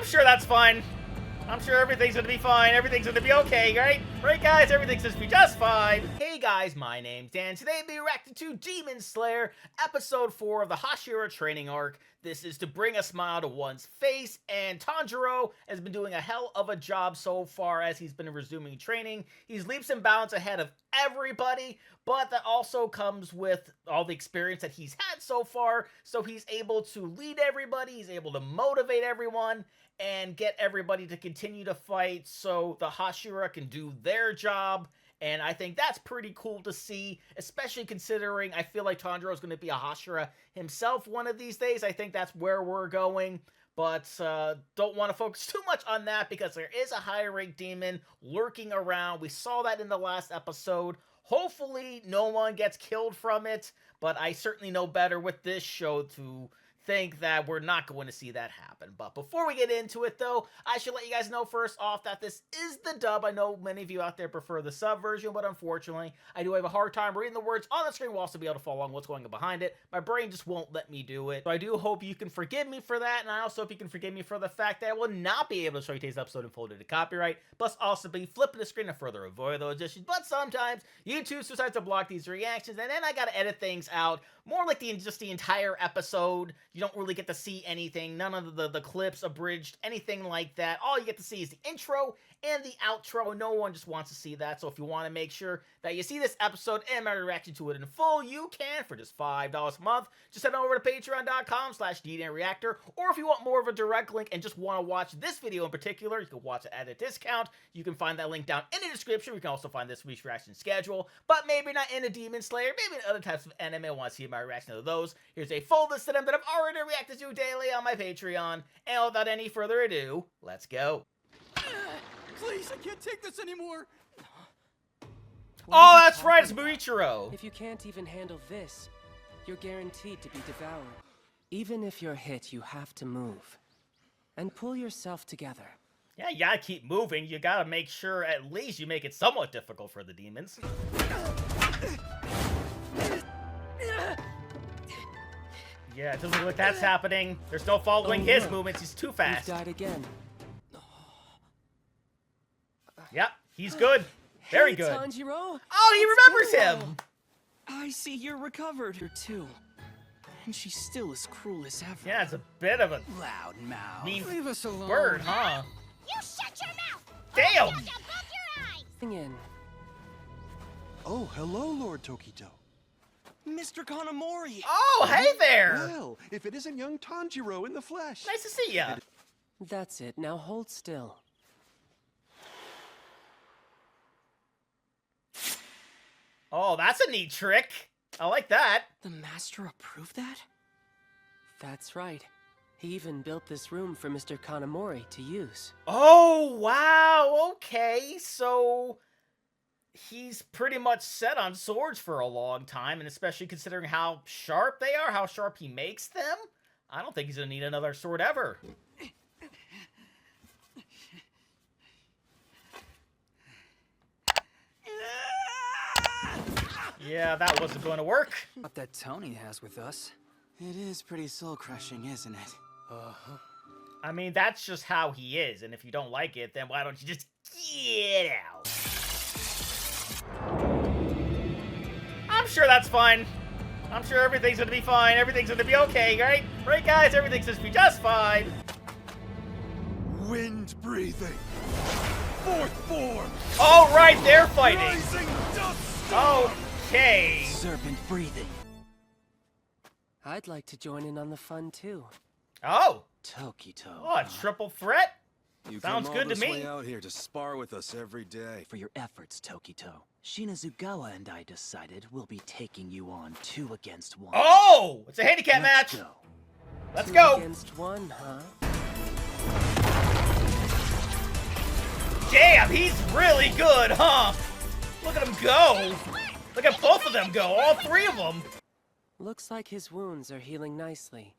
sure that's fine. I'm sure everything's gonna be fine. Everything's gonna be okay, right? Right, guys? Everything's gonna be just fine. Hey, guys, my name's Dan. Today, we'll be reacting to Demon Slayer, Episode 4 of the Hashira training arc. This is to bring a smile to one's face, and Tanjiro has been doing a hell of a job so far as he's been resuming training. He's leaps and bounds ahead of everybody, but that also comes with all the experience that he's had so far, so he's able to lead everybody, he's able to motivate everyone, and get everybody to continue to fight so the Hashira can do their job. And I think that's pretty cool to see, especially considering I feel like Tanjiro is going to be a Hashira himself one of these days. I think that's where we're going, but don't want to focus too much on that because there is a high-rank demon lurking around. We saw that in the last episode. Hopefully no one gets killed from it, but I certainly know better with this show to think that we're not going to see that happen. But before we get into it, though, I should let you guys know first off that this is the dub. I know many of you out there prefer the sub version, but unfortunately, I do have a hard time reading the words on the screen. We'll also be able to follow along what's going on behind it. My brain just won't let me do it. So I do hope you can forgive me for that, and I also hope you can forgive me for the fact that I will not be able to show you today's episode in full due to copyright, plus also be flipping the screen to further avoid those issues. But sometimes YouTube decides to block these reactions, and then I gotta edit things out. More like just the entire episode. You don't really get to see anything. None of the clips, abridged, anything like that. All you get to see is the intro and the outro. No one just wants to see that. So if you want to make sure that you see this episode and my reaction to it in full, you can for just $5 a month. Just head over to patreon.com/DDNReactor. Or if you want more of a direct link and just want to watch this video in particular, you can watch it at a discount. You can find that link down in the description. You can also find this week's reaction schedule. But maybe not into Demon Slayer, maybe in other types of anime. I want to see my reaction to those. Here's a full list of them that I've already reacted to daily on my Patreon. And without any further ado, let's go. Please, I can't take this anymore. Oh, that's right, it's Muichiro. If you can't even handle this, you're guaranteed to be devoured. Even if you're hit, you have to move. And pull yourself together. Yeah, you gotta keep moving. You gotta make sure at least you make it somewhat difficult for the demons. Yeah, it doesn't look like that's happening. There's no following his movements. He's too fast. You've died again. Yep, he's good. Very good. Tanjiro. Oh, he remembers him. I see you're recovered. Her too. And she's still as cruel as ever. Yeah, it's a bit of a Loud mouth. mean Leave us alone. bird, huh? You shut your mouth! Damn! Out of both your eyes! In. Oh, hello, Lord Tokito. Mr. Kanamori. Oh, hey there! Well, if it isn't young Tanjiro in the flesh. Nice to see ya. That's it. Now hold still. Oh, that's a neat trick. I like that. The master approved that? That's right. He even built this room for Mr. Kanamori to use. Oh, wow. Okay, so he's pretty much set on swords for a long time, and especially considering how sharp they are, how sharp he makes them, I don't think he's gonna need another sword ever. Yeah, that wasn't going to work. What that Tony has with us. It is pretty soul-crushing, isn't it? I mean, that's just how he is, and if you don't like it, then why don't you just get out? I'm sure that's fine. I'm sure everything's gonna be fine. Everything's gonna be okay, right? Right, guys? Everything's gonna be just fine. Wind breathing. Fourth form. Oh, right, they're fighting. Rising dust. Okay. Serpent breathing. I'd like to join in on the fun too. Oh. Tokito. Oh, a triple threat? You Sounds come good all to this me. way out here to spar with us every day. For your efforts, Tokito. Shinazugawa and I decided we'll be taking you on 2 against 1. Oh, it's a handicap match. Let's go. Let's 2 go. against 1, huh? Damn, he's really good, huh? Look at him go. Look at both of them go, all 3 of them. Looks like his wounds are healing nicely.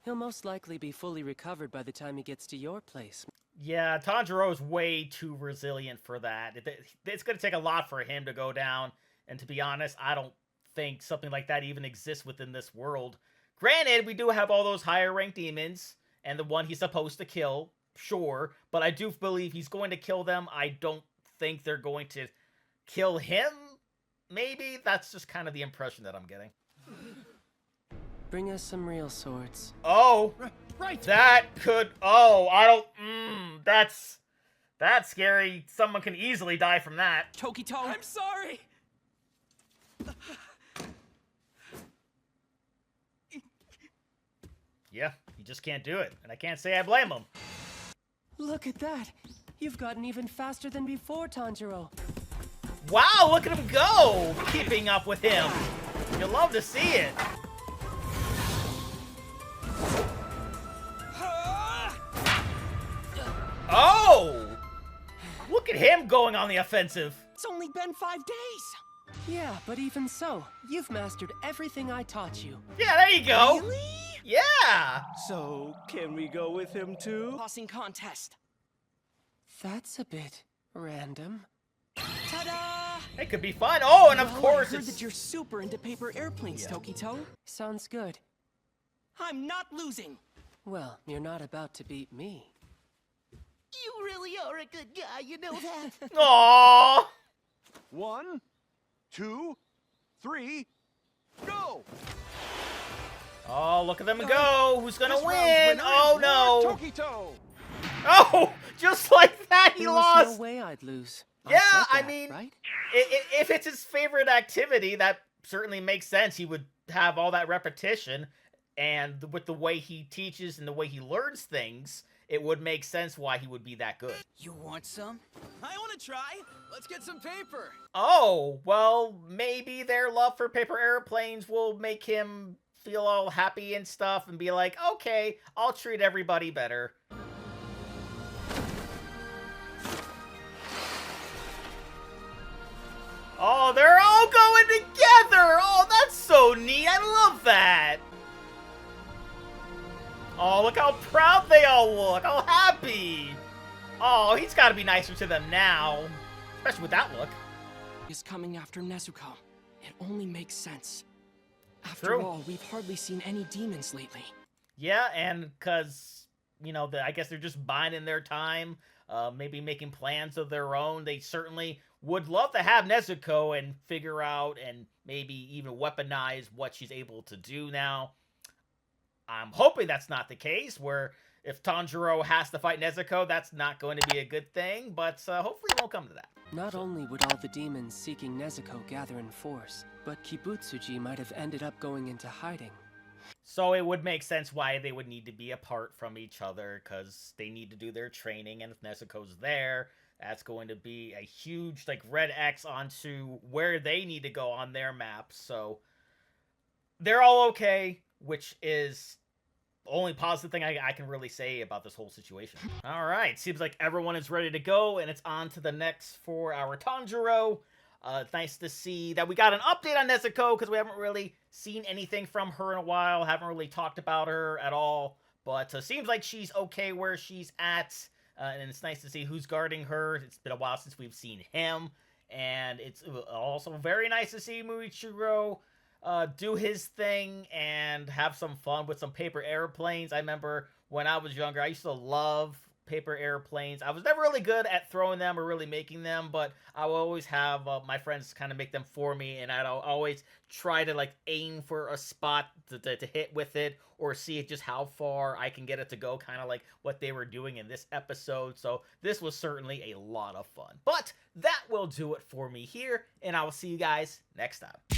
He'll most likely be fully recovered by the time he gets to your place. Yeah, Tanjiro's way too resilient for that. It's going to take a lot for him to go down. And to be honest, I don't think something like that even exists within this world. Granted, we do have all those higher ranked demons, and the one he's supposed to kill sure, but I do believe he's going to kill them. I don't think they're going to kill him. Maybe that's just kind of the impression that I'm getting. Bring us some real swords. Oh, Right. that could. Oh, I don't. That's scary. Someone can easily die from that. Tokito! I'm sorry! Yeah, he just can't do it, and I can't say I blame him. Look at that! You've gotten even faster than before, Tanjiro. Wow, look at him go! Keeping up with him. You love to see it. Oh! Look at him going on the offensive. It's only been 5 days! Yeah, but even so, you've mastered everything I taught you. Yeah, there you go. Really? Yeah. So, can we go with him too? Tossing contest. That's a bit random. Ta-da! It could be fun. Oh, and of Well, course I heard it's... that you're super into paper airplanes, Yeah. Tokito. Sounds good. I'm not losing. Well, you're not about to beat me. You really are a good guy, you know that? Aww. 1, 2, 3, go! Oh, look at them go. Who's gonna This round's win? winner Oh, is no. Tokito! Oh, just like that, he There was lost. no way I'd lose. Yeah, said I that, mean- right? If it's his favorite activity, that certainly makes sense. He would have all that repetition, and with the way he teaches and the way he learns things, it would make sense why he would be that good. You want some? I want to try. Let's get some paper. Oh, well, maybe their love for paper airplanes will make him feel all happy and stuff and be like, okay, I'll treat everybody better. Oh, they're all going together! Oh, that's so neat! I love that! Oh, look how proud they all look! How happy! Oh, he's gotta be nicer to them now. Especially with that look. Is coming after Nezuko. It only makes sense. After True. all, we've hardly seen any demons lately. Yeah, and because, you know, I guess they're just biding their time, maybe making plans of their own. They certainly would love to have Nezuko and figure out and maybe even weaponize what she's able to do now. I'm hoping that's not the case, where if Tanjiro has to fight Nezuko, that's not going to be a good thing, but hopefully it won't come to that. Not only would all the demons seeking Nezuko gather in force, but Kibutsuji might have ended up going into hiding. So it would make sense why they would need to be apart from each other, because they need to do their training, and if Nezuko's there, that's going to be a huge, like, red X onto where they need to go on their map. So they're all okay, which is the only positive thing I can really say about this whole situation. All right, seems like everyone is ready to go, and it's on to the next for our Tanjiro. It's nice to see that we got an update on Nezuko, because we haven't really seen anything from her in a while, haven't really talked about her at all, but seems like she's okay where she's at, and it's nice to see who's guarding her. It's been a while since we've seen him, and it's also very nice to see Muichiro do his thing and have some fun with some paper airplanes. I remember when I was younger, I used to love paper airplanes. I was never really good at throwing them or really making them, but I would always have my friends kind of make them for me, and I'd always try to like aim for a spot to hit with it, or see just how far I can get it to go, kind of like what they were doing in this episode. So this was certainly a lot of fun. But that will do it for me here, and I will see you guys next time.